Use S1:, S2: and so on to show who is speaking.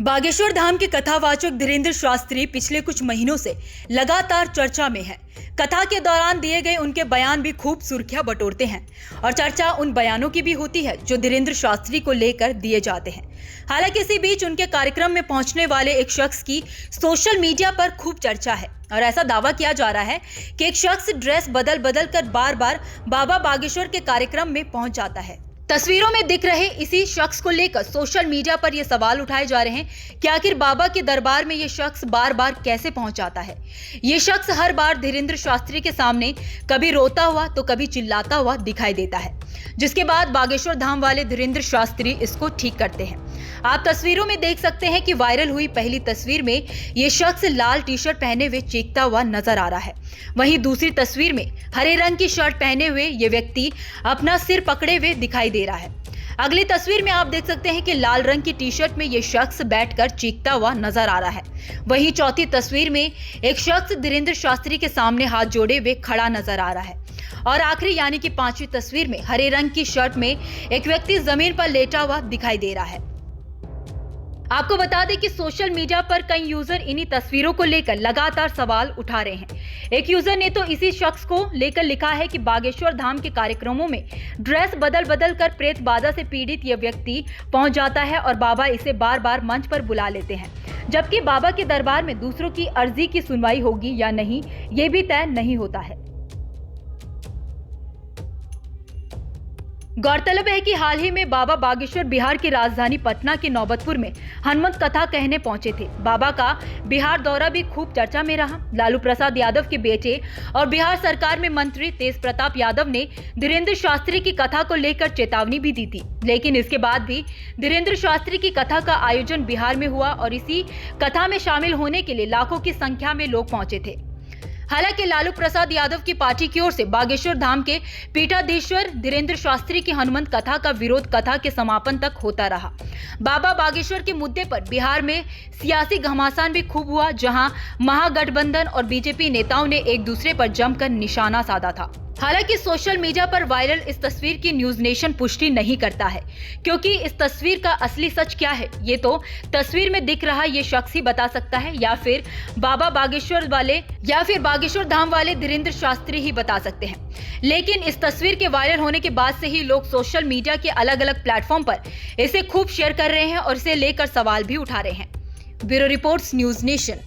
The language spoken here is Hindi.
S1: बागेश्वर धाम के कथावाचक धीरेन्द्र शास्त्री पिछले कुछ महीनों से लगातार चर्चा में हैं। कथा के दौरान दिए गए उनके बयान भी खूब सुर्खियां बटोरते हैं और चर्चा उन बयानों की भी होती है जो धीरेन्द्र शास्त्री को लेकर दिए जाते हैं। हालांकि इसी बीच उनके कार्यक्रम में पहुंचने वाले एक शख्स की सोशल मीडिया पर खूब चर्चा है और ऐसा दावा किया जा रहा है कि एक शख्स ड्रेस बदल बदल कर बार बार बाबा बागेश्वर के कार्यक्रम में पहुंच जाता है। तस्वीरों में दिख रहे इसी शख्स को लेकर सोशल मीडिया पर यह सवाल उठाए जा रहे हैं कि आखिर बाबा के दरबार में यह शख्स बार बार कैसे पहुंच जाता है। यह शख्स हर बार धीरेन्द्र शास्त्री के सामने कभी रोता हुआ तो कभी चिल्लाता हुआ दिखाई देता है, जिसके बाद बागेश्वर धाम वाले धीरेन्द्र शास्त्री इसको ठीक करते हैं। आप तस्वीरों में देख सकते हैं कि वायरल हुई पहली तस्वीर में यह शख्स लाल टी शर्ट पहने हुए चीखता हुआ नजर आ रहा है। वहीं दूसरी तस्वीर में हरे रंग की शर्ट पहने हुए यह व्यक्ति अपना सिर पकड़े हुए दिखाई दे रहा है। अगली तस्वीर में आप देख सकते हैं कि लाल रंग की टी शर्ट में यह शख्स बैठकर चीखता हुआ नजर आ रहा है। वहीं चौथी तस्वीर में एक शख्स धीरेन्द्र शास्त्री के सामने हाथ जोड़े हुए खड़ा नजर आ रहा है और आखिरी यानी कि पांचवी तस्वीर में हरे रंग की शर्ट में एक व्यक्ति जमीन पर लेटा हुआ दिखाई दे रहा है। आपको बता दें कि सोशल मीडिया पर कई यूजर इन्हीं तस्वीरों को लेकर लगातार सवाल उठा रहे हैं। एक यूजर ने तो इसी शख्स को लेकर लिखा है कि बागेश्वर धाम के कार्यक्रमों में ड्रेस बदल बदल कर प्रेत बाधा से पीड़ित यह व्यक्ति पहुंच जाता है और बाबा इसे बार बार मंच पर बुला लेते हैं, जबकि बाबा के दरबार में दूसरों की अर्जी की सुनवाई होगी या नहीं ये भी तय नहीं होता है। गौरतलब है कि हाल ही में बाबा बागेश्वर बिहार की राजधानी पटना के नौबतपुर में हनुमत कथा कहने पहुंचे थे। बाबा का बिहार दौरा भी खूब चर्चा में रहा। लालू प्रसाद यादव के बेटे और बिहार सरकार में मंत्री तेज प्रताप यादव ने धीरेन्द्र शास्त्री की कथा को लेकर चेतावनी भी दी थी, लेकिन इसके बाद भी धीरेन्द्र शास्त्री की कथा का आयोजन बिहार में हुआ और इसी कथा में शामिल होने के लिए लाखों की संख्या में लोग पहुंचे थे। हालांकि लालू प्रसाद यादव की पार्टी की ओर से बागेश्वर धाम के पीठाधीश्वर धीरेन्द्र शास्त्री की हनुमंत कथा का विरोध कथा के समापन तक होता रहा। बाबा बागेश्वर के मुद्दे पर बिहार में सियासी घमासान भी खूब हुआ, जहां महागठबंधन और बीजेपी नेताओं ने एक दूसरे पर जमकर निशाना साधा था। हालांकि सोशल मीडिया पर वायरल इस तस्वीर की न्यूज नेशन पुष्टि नहीं करता है, क्योंकि इस तस्वीर का असली सच क्या है ये तो तस्वीर में दिख रहा ये शख्स ही बता सकता है, या फिर बाबा बागेश्वर वाले या फिर बागेश्वर धाम वाले धीरेन्द्र शास्त्री ही बता सकते हैं। लेकिन इस तस्वीर के वायरल होने के बाद से ही लोग सोशल मीडिया के अलग अलग प्लेटफॉर्म पर इसे खूब शेयर कर रहे हैं और इसे लेकर सवाल भी उठा रहे हैं। Bureau reports, news nation.